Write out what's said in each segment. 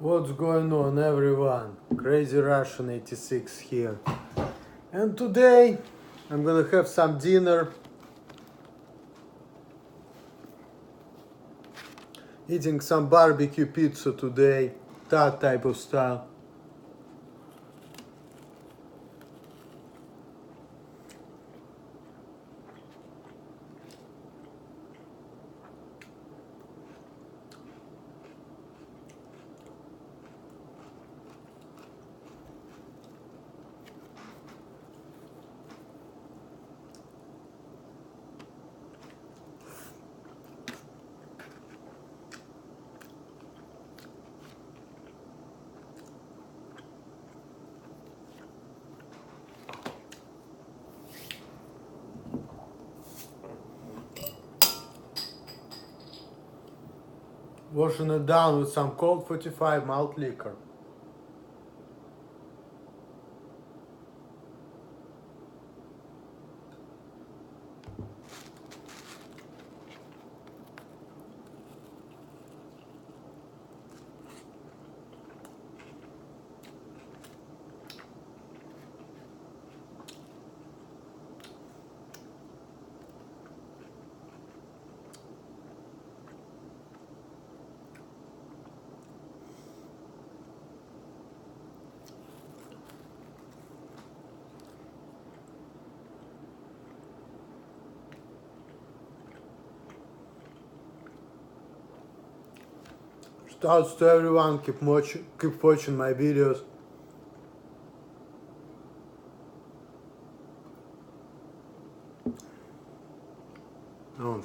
What's going on, everyone? Crazy Russian 86 here. And today I'm gonna have some dinner. Eating some barbecue pizza today, that type of style. Washing it down with some Colt45 malt liquor. Shouts to everyone, keep watching my videos. Oh,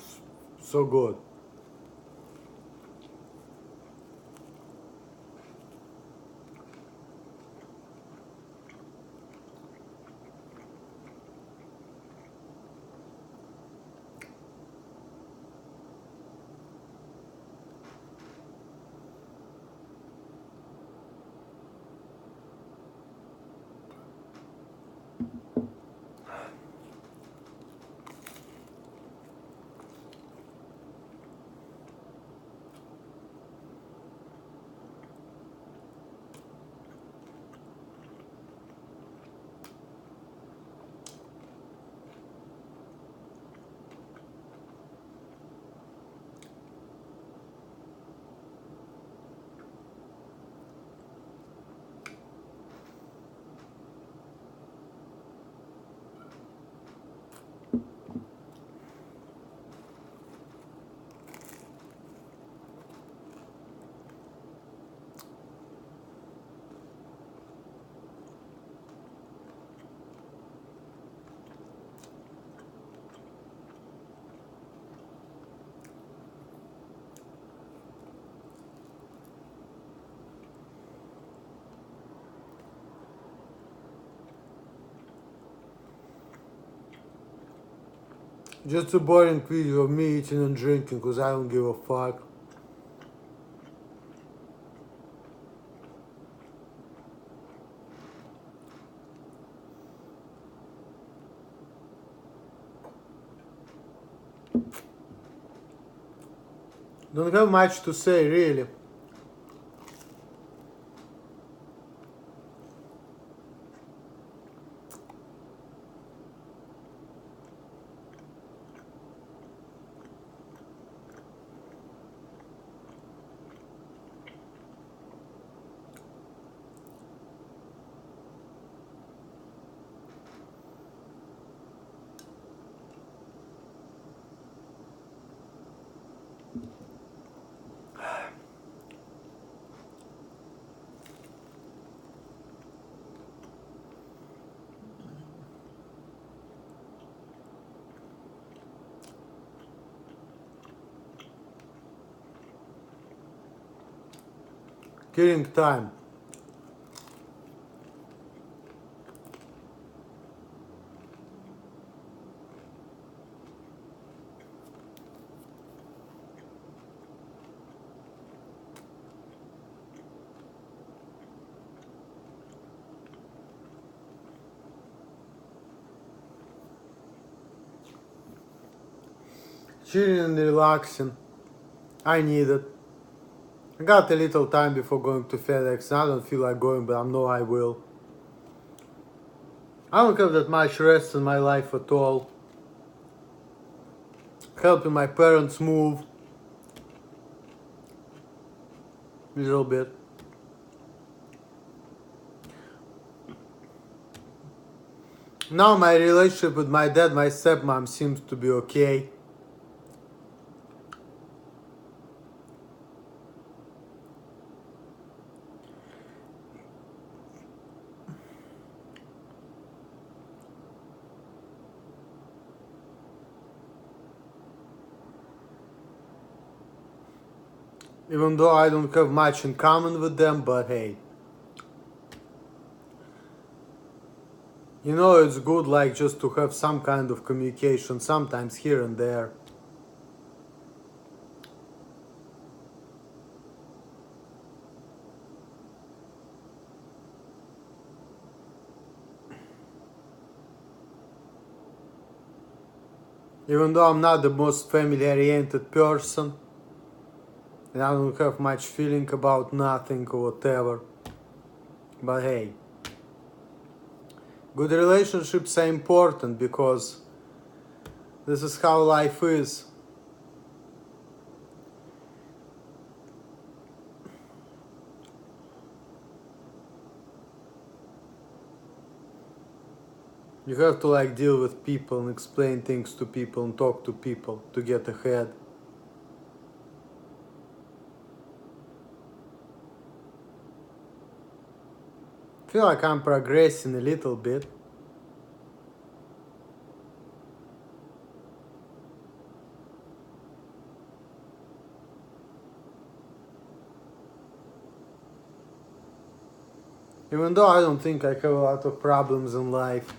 so good. Just a boring video of me eating and drinking because I don't give a fuck. Don't have much to say, really. Killing time. Chilling and relaxing. I need it. I got a little time before going to FedEx. I don't feel like going, but I know I will. I don't have that much rest in my life at all. Helping my parents move a little bit. Now my relationship with my dad, my stepmom seems to be okay. Even though I don't have much in common with them, but hey. You know, it's good like just to have some kind of communication sometimes here and there. Even though I'm not the most family-oriented person, and I don't have much feeling about nothing or whatever. But hey, good relationships are important because this is how life is. You have to like deal with people and explain things to people and talk to people to get ahead. I feel like I'm progressing a little bit. Even though I don't think I have a lot of problems in life.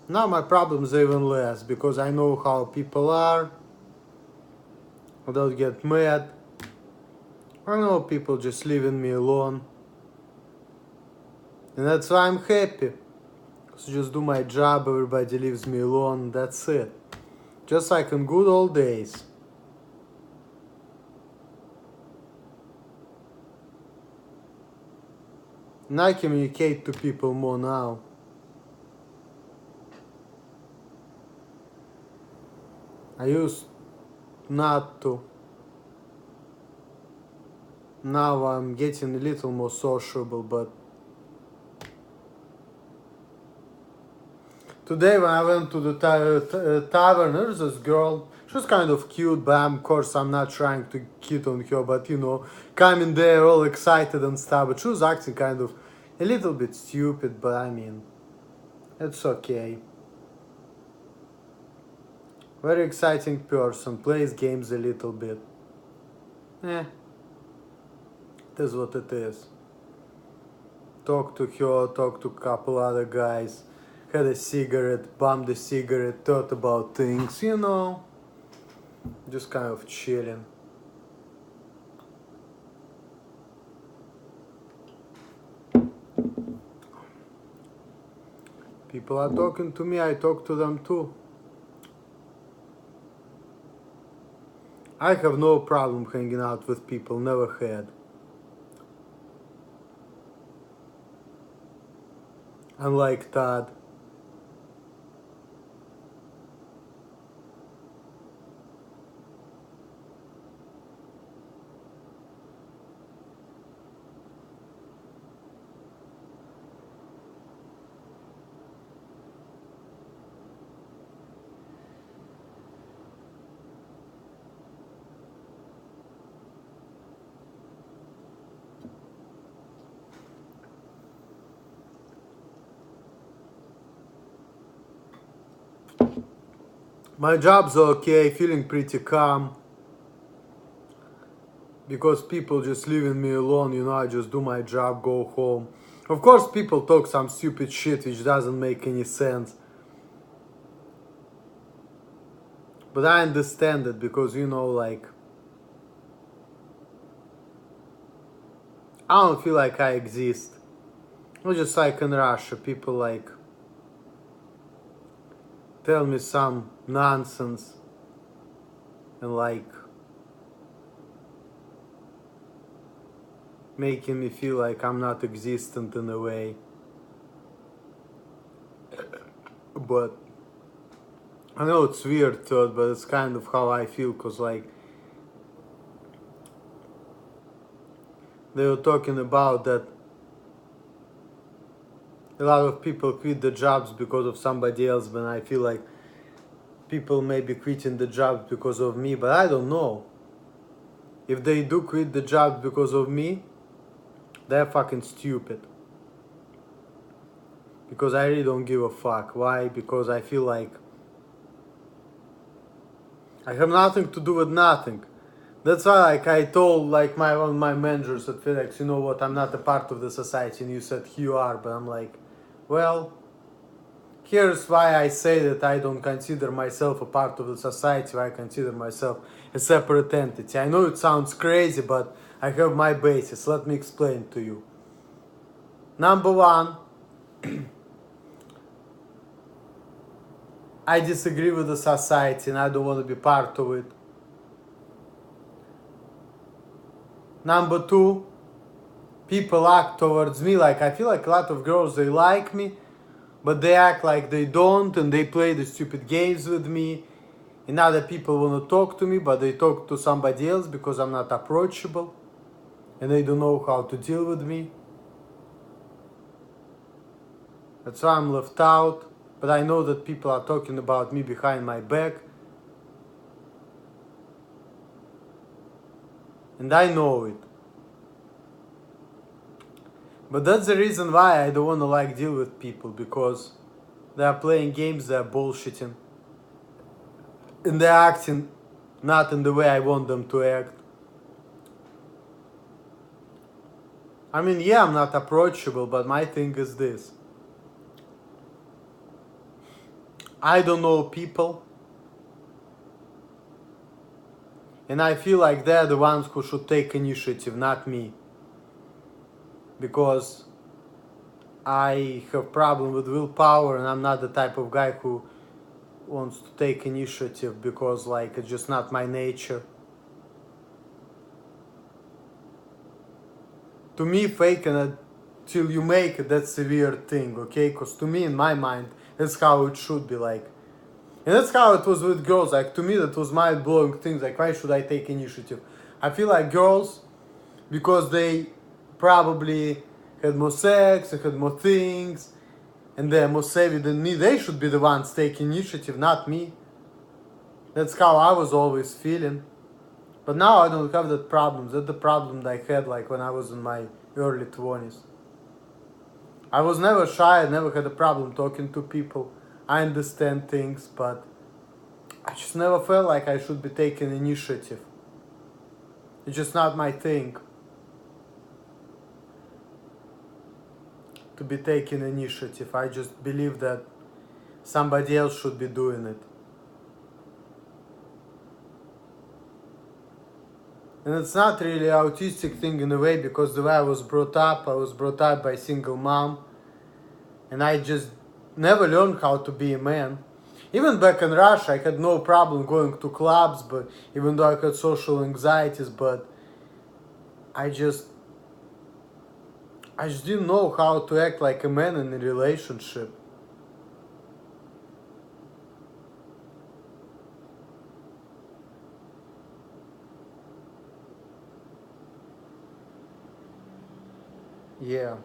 Now my problems are even less because I know how people are. I don't get mad. I know people just leaving me alone. And that's why I'm happy. So just do my job, everybody leaves me alone, that's it. Just like in good old days. And I communicate to people more now. I used not to. Now I'm getting a little more sociable, but today when I went to the tavern, there's this girl. She was kind of cute, but of course I'm not trying to hit on her, but you know, coming there all excited and stuff. But she was acting kind of a little bit stupid, but I mean, it's okay. Very exciting person, plays games a little bit. It is what it is. Talk to her, talk to a couple other guys, had a cigarette, bummed a cigarette, thought about things, you know, just kind of chilling. People are talking to me, I talk to them too. I have no problem hanging out with people, never had. Unlike Todd. My job's okay, feeling pretty calm. Because people just leaving me alone, you know, I just do my job, go home. Of course, people talk some stupid shit which doesn't make any sense. But I understand it because, you know, like, I don't feel like I exist. Or just like in Russia, people like tell me some nonsense. and like making me feel like I'm not existent in a way. But I know it's weird thought, but it's kind of how I feel, cause like they were talking about that a lot of people quit the jobs because of somebody else, but I feel like people may be quitting the jobs because of me, but I don't know. If they do quit the jobs because of me, they're fucking stupid. Because I really don't give a fuck. Why? Because I feel like I have nothing to do with nothing. That's why, like, I told like one of my managers at FedEx, you know what, I'm not a part of the society, and you said you are, but I'm like, well, here's why I say that I don't consider myself a part of the society, why I consider myself a separate entity. I know it sounds crazy, but I have my basis. Let me explain to you. Number one, I disagree with the society and I don't want to be part of it. Number two, people act towards me like, I feel like a lot of girls, they like me, but they act like they don't, and they play the stupid games with me. And other people want to talk to me, but they talk to somebody else because I'm not approachable, and they don't know how to deal with me. That's why I'm left out. But I know that people are talking about me behind my back, and I know it. But that's the reason why I don't want to like deal with people, because they are playing games, they are bullshitting, and they're acting not in the way I want them to act. I mean, yeah, I'm not approachable, but my thing is this. I don't know people, and I feel like they're the ones who should take initiative, not me. Because I have problem with willpower, and I'm not the type of guy who wants to take initiative, because like it's just not my nature. To me, faking it till you make it, that's a weird thing, okay? Because to me, in my mind, that's how it should be like. And that's how it was with girls. Like, to me, that was mind-blowing things. Like, why should I take initiative? I feel like girls, because they probably had more sex, they had more things, and they're more savvy than me, they should be the ones taking initiative, not me. That's how I was always feeling. But now I don't have that problem. That's the problem that I had like when I was in my early 20s. I was never shy, I never had a problem talking to people. I understand things, but I just never felt like I should be taking initiative. It's just not my thing to be taking initiative. I just believe that somebody else should be doing it. And it's not really an autistic thing in a way, because the way I was brought up by a single mom, and I just never learned how to be a man. Even back in Russia, I had no problem going to clubs, but even though I had social anxieties, but I just didn't know how to act like a man in a relationship. Yeah.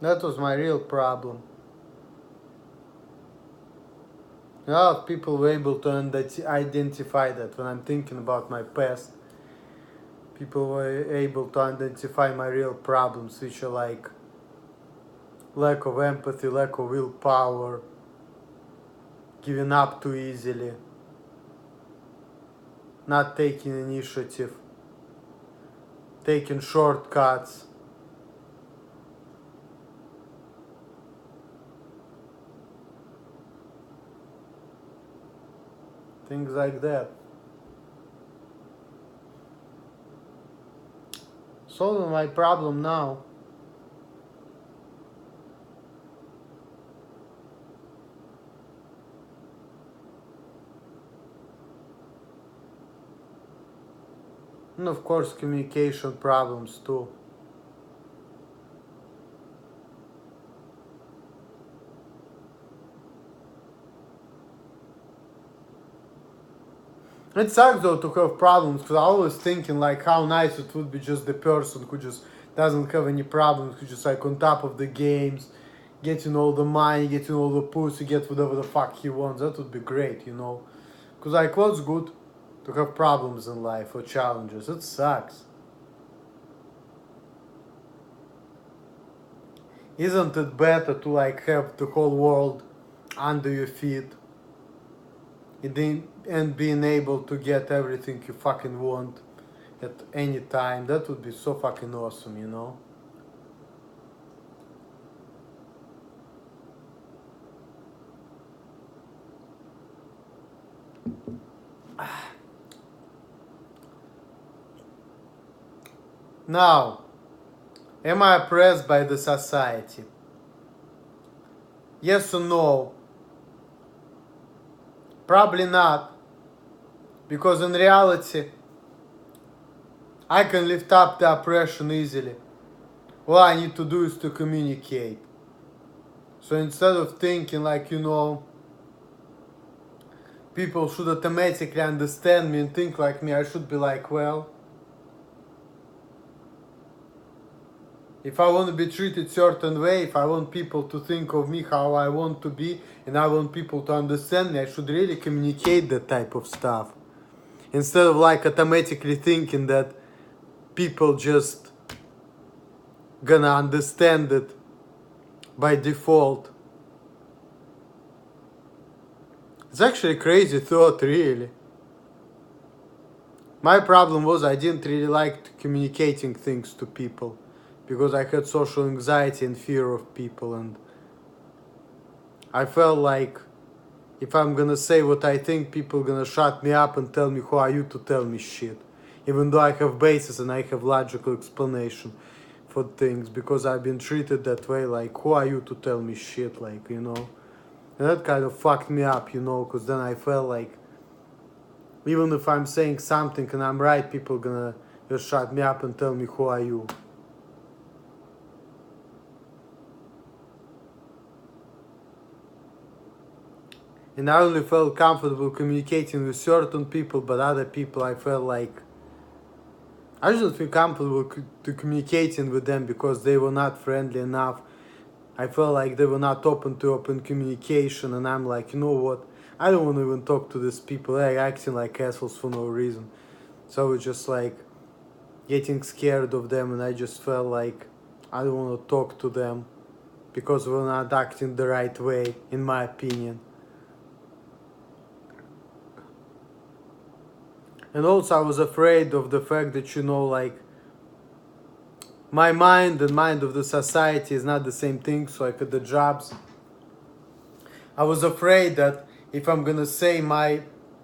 That was my real problem. A lot of people were able to identify that when I'm thinking about my past. People were able to identify my real problems, which are like lack of empathy, lack of willpower, giving up too easily, not taking initiative, taking shortcuts. Things like that. Solving my problem now. And of course communication problems too. It sucks though to have problems, because I always thinking like how nice it would be just the person who just doesn't have any problems, who just like on top of the games, getting all the money, getting all the pussy, get whatever the fuck he wants. That would be great, you know. Because like what's good to have problems in life or challenges? It sucks. Isn't it better to like have the whole world under your feet and being able to get everything you fucking want at any time? That would be so fucking awesome, you know? Now, am I oppressed by the society? Yes or no? Probably not. Because in reality, I can lift up the oppression easily. All I need to do is to communicate. So instead of thinking like, you know, people should automatically understand me and think like me, I should be like, well, if I want to be treated certain way, if I want people to think of me how I want to be, and I want people to understand me, I should really communicate that type of stuff. Instead of like automatically thinking that people just gonna understand it by default. It's actually a crazy thought, really. My problem was I didn't really like communicating things to people because I had social anxiety and fear of people, and I felt like if I'm gonna say what I think, people gonna shut me up and tell me who are you to tell me shit. Even though I have basis and I have logical explanation for things, because I've been treated that way, like who are you to tell me shit, like, you know. And that kind of fucked me up, you know, because then I felt like even if I'm saying something and I'm right, people gonna just shut me up and tell me who are you. And I only felt comfortable communicating with certain people, but other people I felt like I didn't feel comfortable to communicating with them because they were not friendly enough. I felt like they were not open to open communication, and I'm like, you know what? I don't want to even talk to these people. They're acting like assholes for no reason. So I was just like getting scared of them, and I just felt like I don't want to talk to them because we're not acting the right way, in my opinion. And also I was afraid of the fact that, you know, like my mind and mind of the society is not the same thing. So like at the jobs, I was afraid that if I'm gonna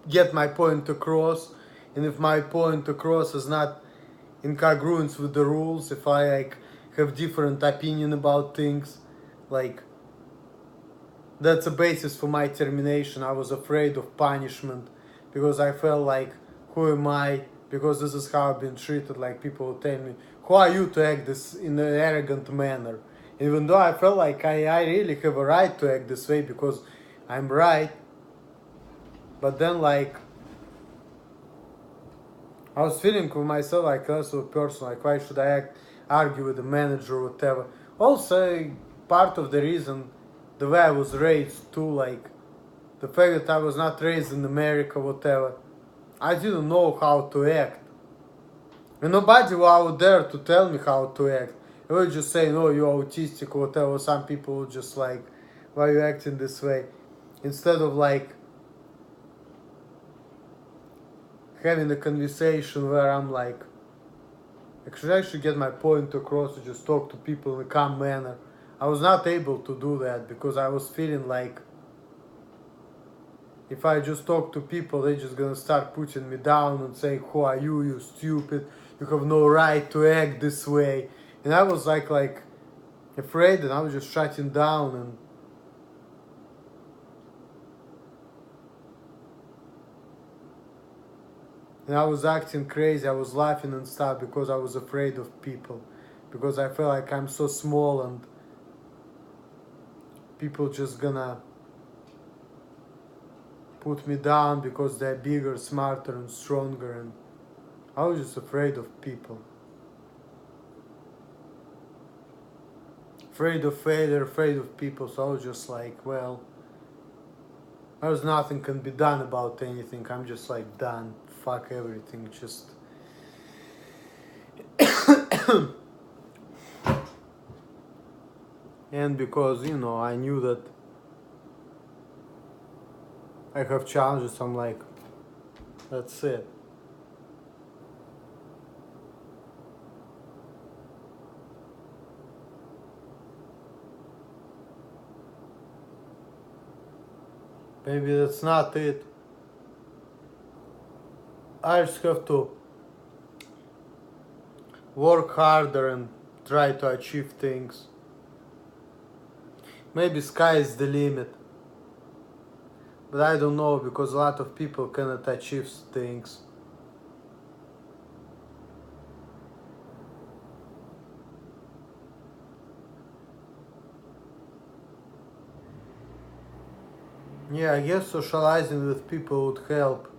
get my point across, and if my point across is not in congruence with the rules, if I like have different opinion about things, like that's a basis for my termination. I was afraid of punishment because I felt like, who am I? Because this is how I've been treated. Like people will tell me, who are you to act this in an arrogant manner? Even though I felt like I really have a right to act this way because I'm right. But then like I was feeling with myself like less of a person, like why should I argue with the manager or whatever. Also part of the reason the way I was raised too, like the fact that I was not raised in America, whatever, I didn't know how to act. And nobody was out there to tell me how to act. They were just saying, oh, you're autistic or whatever. Some people would just like, why are you acting this way? Instead of like having a conversation where I'm like, actually I should get my point across to just talk to people in a calm manner. I was not able to do that because I was feeling like if I just talk to people, they're just gonna start putting me down and saying, who are you, you stupid, you have no right to act this way. And I was like afraid, and I was just shutting down. And I was acting crazy, I was laughing and stuff because I was afraid of people. Because I felt like I'm so small and people just gonna put me down because they're bigger, smarter and stronger, and I was just afraid of people. Afraid of failure, afraid of people, so I was just like, well, there's nothing can be done about anything. I'm just like done. Fuck everything. Just and because I knew that I have challenges, I'm like, that's it. Maybe that's not it. I just have to work harder and try to achieve things. Maybe sky is the limit. But I don't know because a lot of people cannot achieve things. Yeah, I guess socializing with people would help.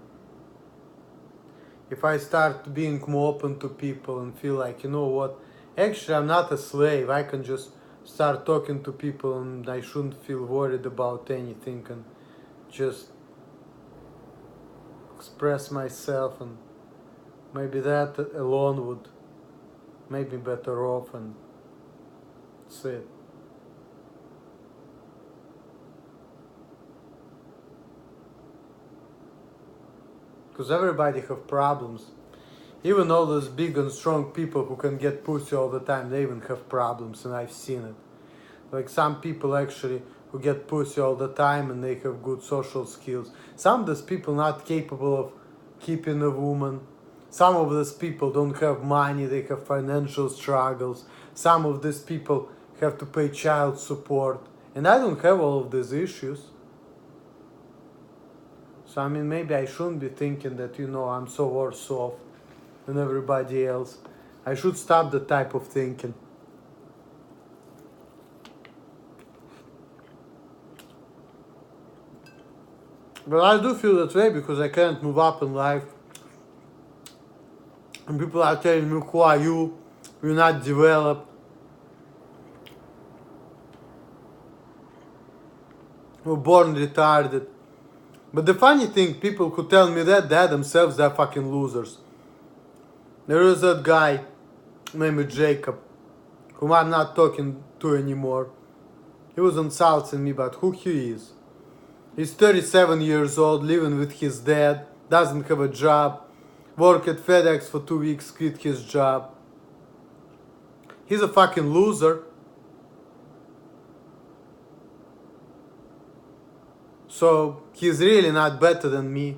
If I start being more open to people and feel like, you know what, actually I'm not a slave. I can just start talking to people and I shouldn't feel worried about anything and just express myself, and maybe that alone would make me better off, and that's it. Because everybody have problems. Even all those big and strong people who can get pussy all the time, they even have problems, and I've seen it. Like some people actually who get pussy all the time and they have good social skills. Some of those people not capable of keeping a woman. Some of those people don't have money, they have financial struggles. Some of these people have to pay child support. And I don't have all of these issues. So I mean, maybe I shouldn't be thinking that, I'm so worse off than everybody else. I should stop the type of thinking. But I do feel that way because I can't move up in life. And people are telling me, who are you? You're not developed. You're born retarded. But the funny thing, people who tell me that, they themselves, they're fucking losers. There is that guy named Jacob, whom I'm not talking to anymore. He was insulting me, but who he is? He's 37 years old, living with his dad, doesn't have a job, worked at FedEx for 2 weeks, quit his job. He's a fucking loser. So he's really not better than me.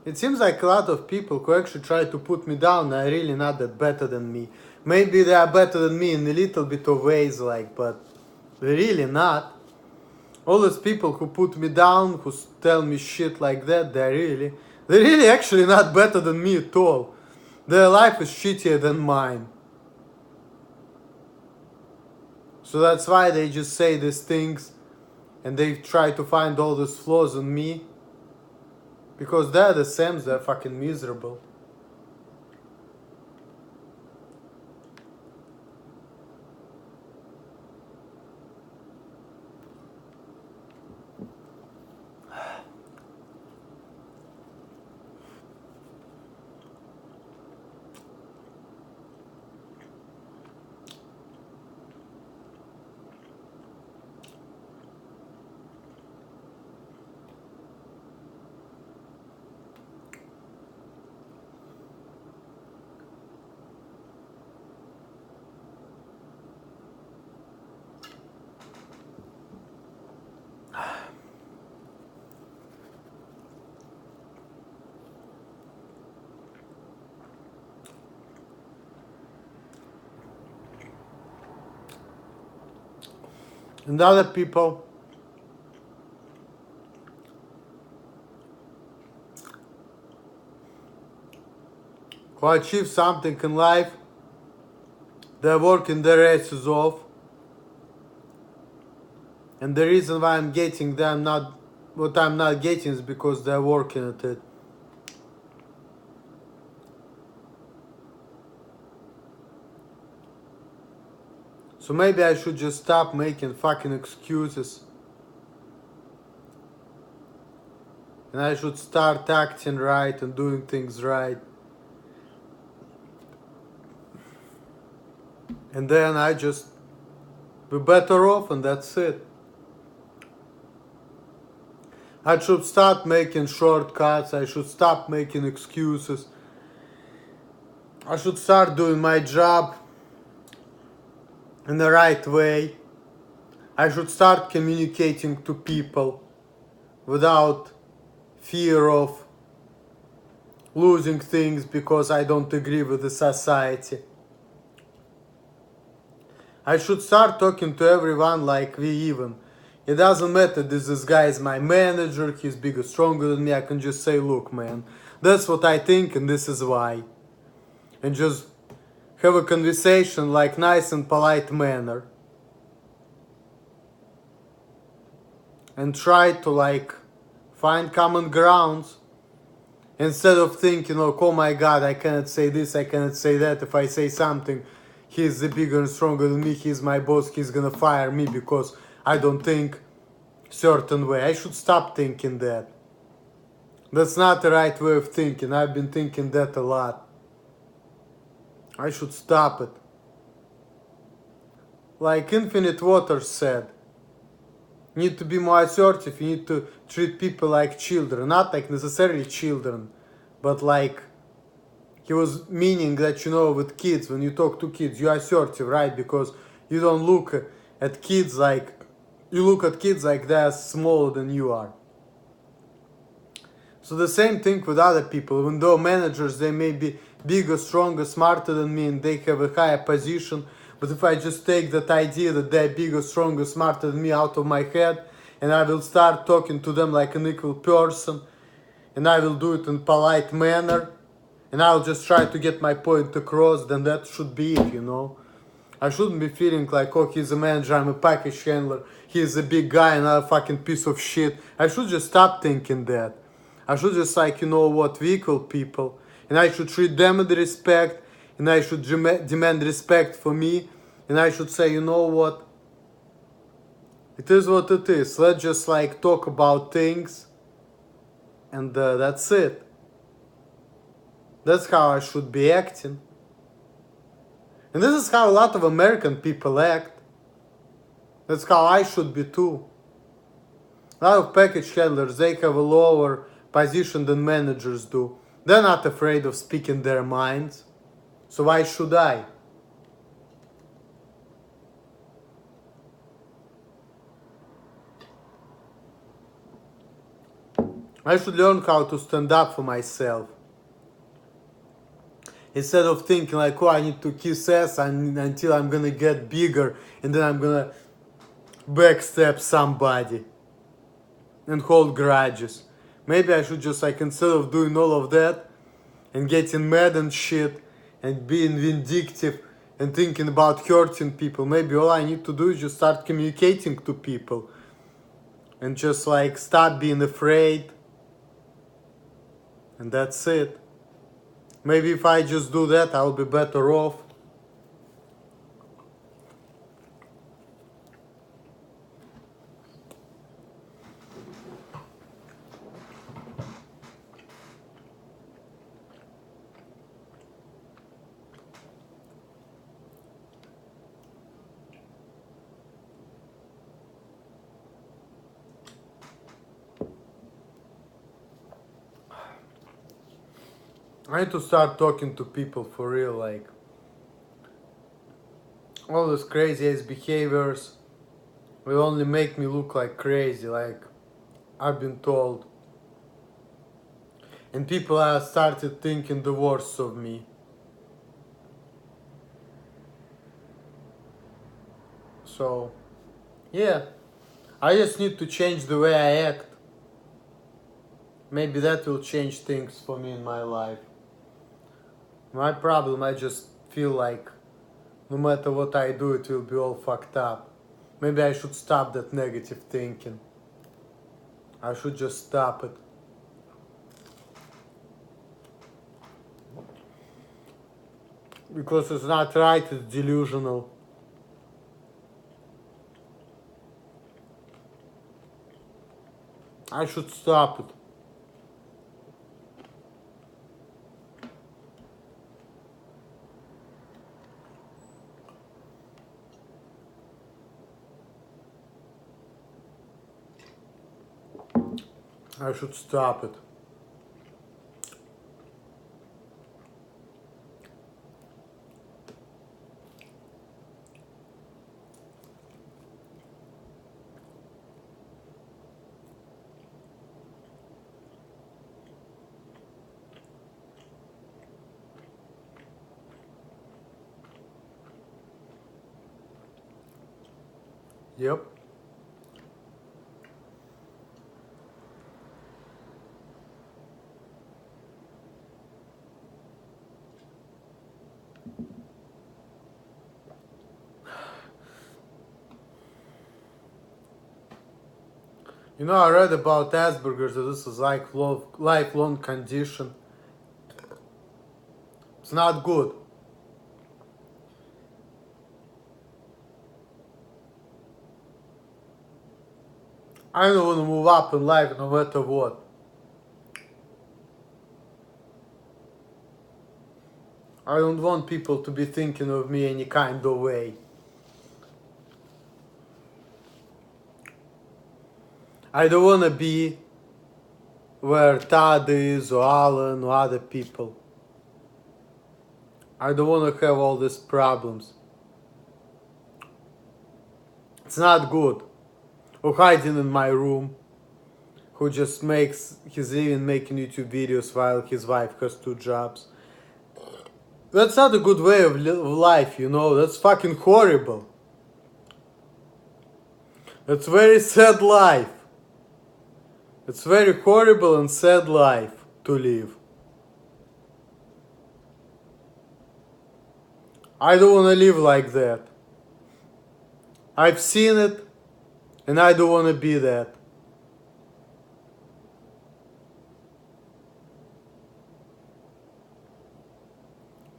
It seems like a lot of people who actually try to put me down are really not that better than me. Maybe they are better than me in a little bit of ways, but they're really not. All those people who put me down, who tell me shit like that, they're really actually not better than me at all. Their life is shittier than mine. So that's why they just say these things and they try to find all these flaws in me. Because they're the same, they're fucking miserable. And other people who achieve something in life, they're working their asses off. And the reason why I'm getting them not what I'm not getting is because they're working at it. So maybe I should just stop making fucking excuses. And I should start acting right and doing things right. And then I just be better off, and that's it. I should start making shortcuts. I should stop making excuses. I should start doing my job in the right way. I should start communicating to people without fear of losing things because I don't agree with the society. I should start talking to everyone like we even. It doesn't matter this guy is my manager, he's bigger, stronger than me. I can just say, look man, that's what I think and this is why. And just have a conversation like nice and polite manner. And try to like find common grounds. Instead of thinking, oh my god, I cannot say this, I cannot say that. If I say something, he's the bigger and stronger than me, he's my boss, he's gonna fire me because I don't think certain way. I should stop thinking that. That's not the right way of thinking. I've been thinking that a lot. I should stop it. Like Infinite Waters said, you need to be more assertive, you need to treat people like children. Not like necessarily children, but like he was meaning that, you know, with kids, when you talk to kids, you're assertive, right? Because you don't look at kids like, you look at kids like they're smaller than you are. So the same thing with other people, even though managers, they may be bigger, stronger, smarter than me and they have a higher position. But if I just take that idea that they're bigger, stronger, smarter than me out of my head, and I will start talking to them like an equal person, and I will do it in polite manner, and I'll just try to get my point across, then that should be it, you know. I shouldn't be feeling like, oh, he's a manager, I'm a package handler, he's a big guy and I'm a fucking piece of shit. I should just stop thinking that. I should just like, you know what, we equal people, and I should treat them with respect, and I should demand respect for me, and I should say, you know what, it is what it is. Let's just like talk about things, and that's it. That's how I should be acting. And this is how a lot of American people act. That's how I should be too. A lot of package handlers, they have a lower position than managers do. They're not afraid of speaking their minds. So why should I? I should learn how to stand up for myself. Instead of thinking like, oh, I need to kiss ass until I'm gonna get bigger and then I'm gonna backstab somebody and hold grudges. Maybe I should just like, instead of doing all of that and getting mad and shit and being vindictive and thinking about hurting people, maybe all I need to do is just start communicating to people and just like stop being afraid, and that's it. Maybe if I just do that, I'll be better off. I need to start talking to people for real, like all those crazy ass behaviors will only make me look like crazy, like I've been told. And people have started thinking the worst of me. So, yeah, I just need to change the way I act. Maybe that will change things for me in my life. My problem, I just feel like no matter what I do, it will be all fucked up. Maybe I should stop that negative thinking. I should just stop it. Because it's not right, it's delusional. I should stop it. I should stop it. Yep. You know, I read about Asperger's that this is like lifelong condition. It's not good. I don't want to move up in life no matter what. I don't want people to be thinking of me any kind of way. I don't want to be where Todd is or Alan or other people. I don't want to have all these problems. It's not good. Or hiding in my room. Who just he's even making YouTube videos while his wife has 2 jobs. That's not a good way of life, you know. That's fucking horrible. That's very sad life. It's very horrible and sad life to live. I don't want to live like that. I've seen it, and I don't want to be that.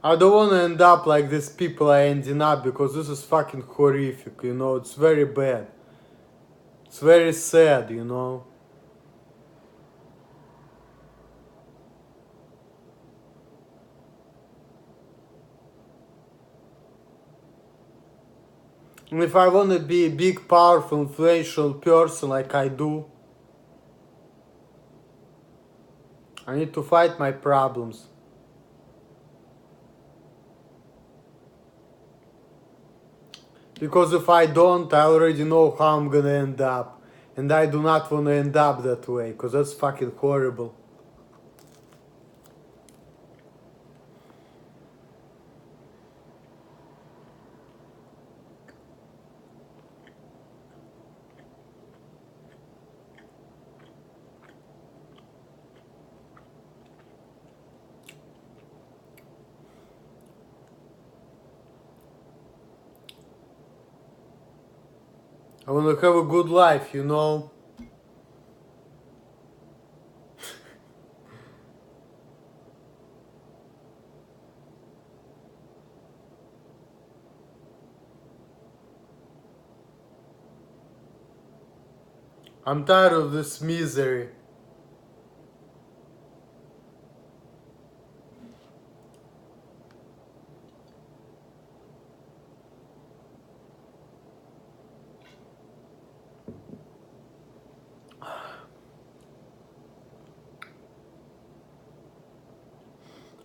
I don't want to end up like these people are ending up, because this is fucking horrific, you know. It's very bad. It's very sad, you know. And if I want to be a big, powerful, influential person like I do, I need to fight my problems. Because if I don't, I already know how I'm gonna end up. And I do not want to end up that way, because that's fucking horrible. I want to have a good life, you know. I'm tired of this misery.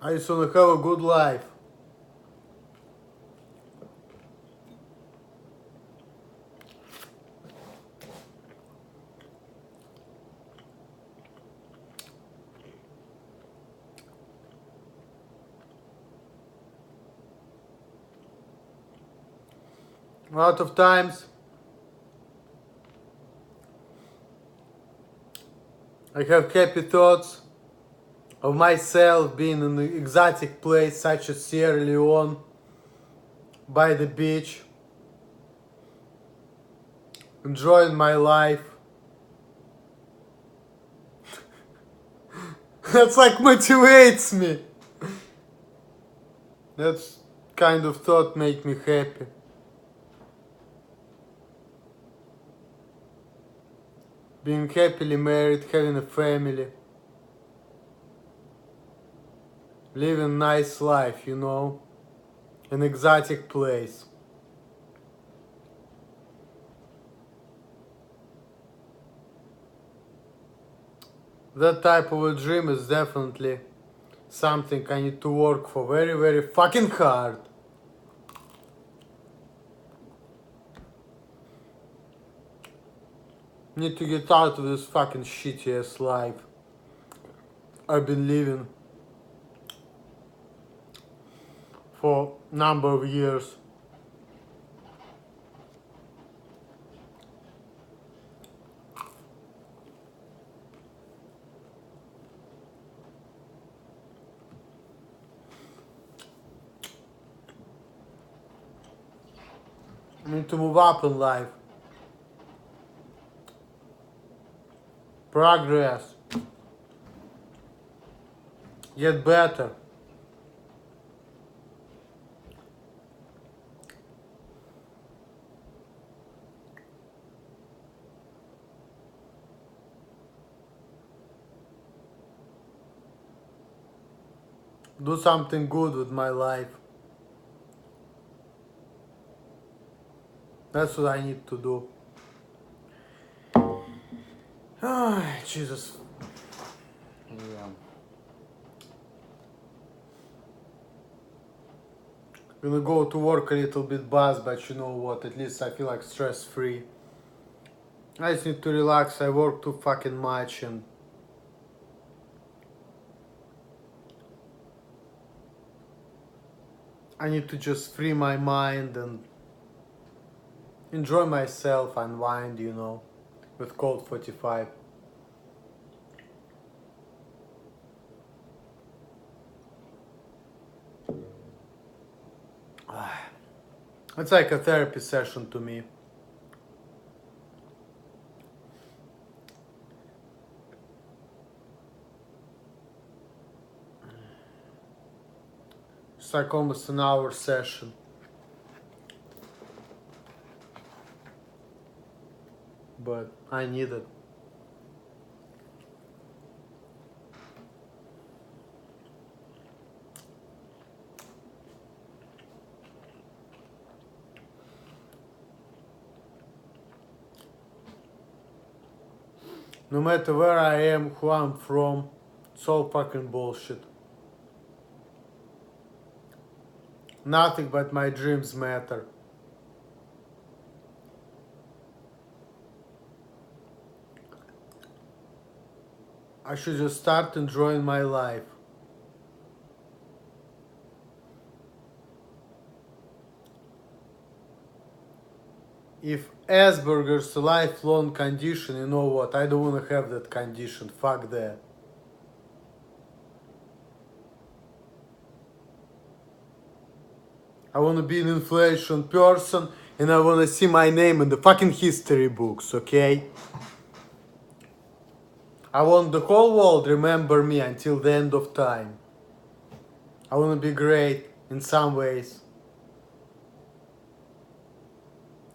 I just want to have a good life. A lot of times I have happy thoughts, of myself being in an exotic place such as Sierra Leone by the beach, enjoying my life. That's like motivates me. That's kind of thought make me happy. Being happily married, having a family, living nice life, you know, an exotic place. That type of a dream is definitely something I need to work for very, very fucking hard. Need to get out of this fucking shitty ass life I've been living for a number of years. I need to move up in life. Progress. Get better. Do something good with my life. That's what I need to do. Ah, Jesus. Yeah. Gonna go to work a little bit buzzed, but you know what? At least I feel like stress free. I just need to relax. I work too fucking much and I need to just free my mind and enjoy myself, unwind, you know, with Colt45. It's like a therapy session to me. It's like almost an hour session. But I need it. No matter where I am, who I'm from, it's all fucking bullshit. Nothing but my dreams matter. I should just start enjoying my life. If Asperger's a lifelong condition, you know what? I don't want to have that condition. Fuck that. I want to be an influential person and I want to see my name in the fucking history books, okay? I want the whole world remember me until the end of time. I want to be great in some ways.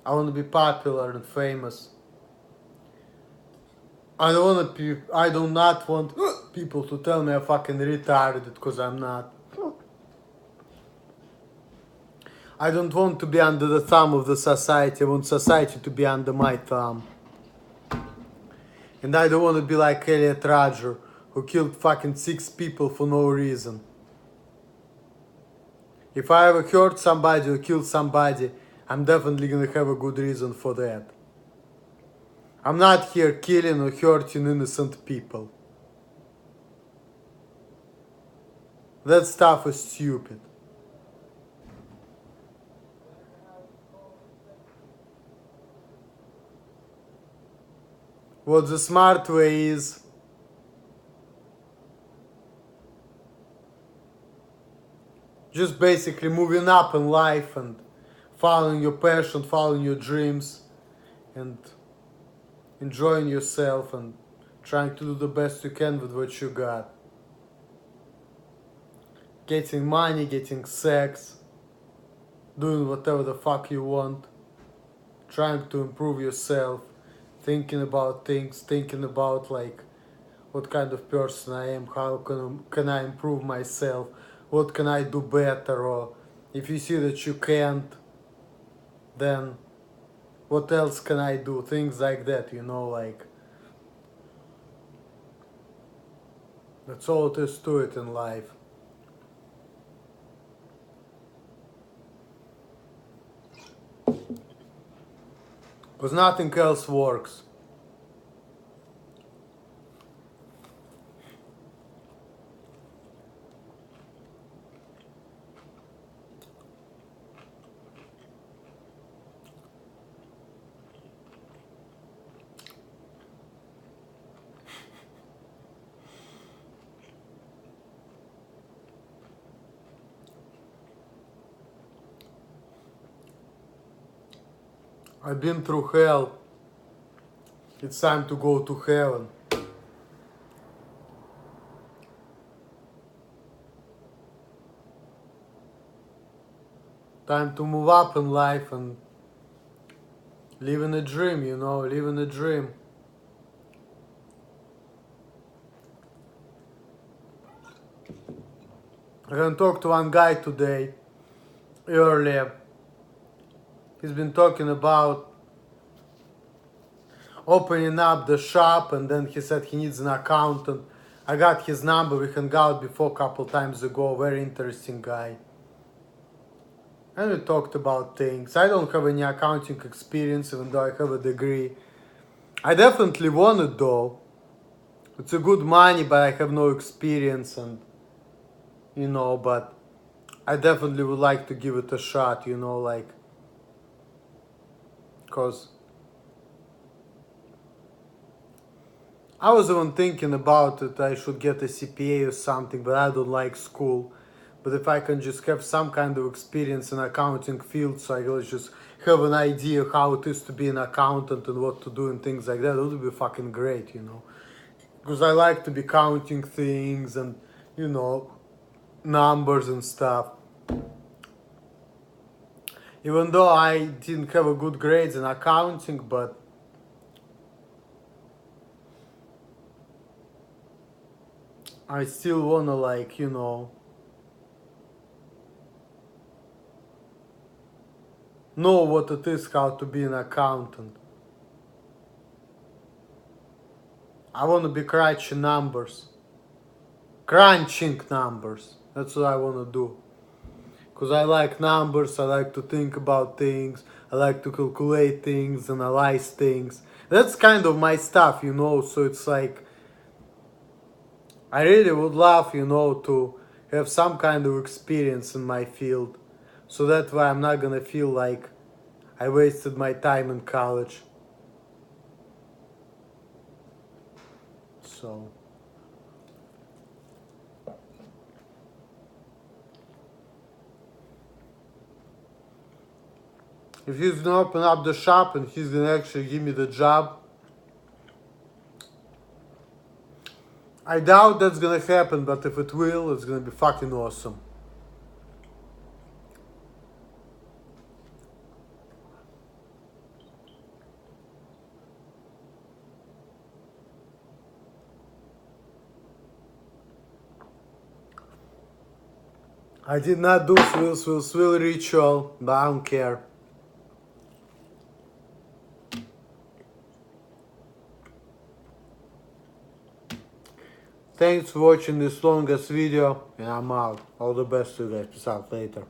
I want to be popular and famous. I do not want people to tell me I'm fucking retarded, because I'm not. I don't want to be under the thumb of the society. I want society to be under my thumb. And I don't want to be like Elliot Rodger, who killed fucking 6 people for no reason. If I ever hurt somebody or killed somebody, I'm definitely gonna have a good reason for that. I'm not here killing or hurting innocent people. That stuff is stupid. What the smart way is just basically moving up in life and following your passion, following your dreams, and enjoying yourself and trying to do the best you can with what you got. Getting money, getting sex, doing whatever the fuck you want, trying to improve yourself, thinking about things, thinking about like what kind of person I am, how can I improve myself, what can I do better, or if you see that you can't, then what else can I do, things like that, you know, like that's all there is to it in life. Because nothing else works. I've been through hell. It's time to go to heaven. Time to move up in life and live in a dream, you know, live in a dream. I'm gonna talk to one guy today, earlier. He's been talking about opening up the shop, and then he said he needs an accountant. I got his number, we hung out before a couple times ago, very interesting guy. And we talked about things. I don't have any accounting experience, even though I have a degree. I definitely want it though. It's a good money, but I have no experience, and you know, but I definitely would like to give it a shot, you know, like, because I was even thinking about it, I should get a CPA or something, but I don't like school. But if I can just have some kind of experience in accounting field, so I will just have an idea how it is to be an accountant and what to do and things like that, it would be fucking great, you know. Because I like to be counting things and, you know, numbers and stuff. Even though I didn't have a good grades in accounting, but I still wanna, like, you know what it is, how to be an accountant. I wanna be crunching numbers. Crunching numbers. That's what I wanna do. Because I like numbers, I like to think about things, I like to calculate things, analyze things. That's kind of my stuff, you know, so it's like, I really would love, you know, to have some kind of experience in my field. So that's why I'm not gonna feel like I wasted my time in college. So if he's gonna open up the shop and he's gonna actually give me the job, I doubt that's gonna happen, but if it will, it's gonna be fucking awesome. I did not do swill ritual, but I don't care. Thanks for watching this longest video, and I'm out. All the best to you guys. Peace out later.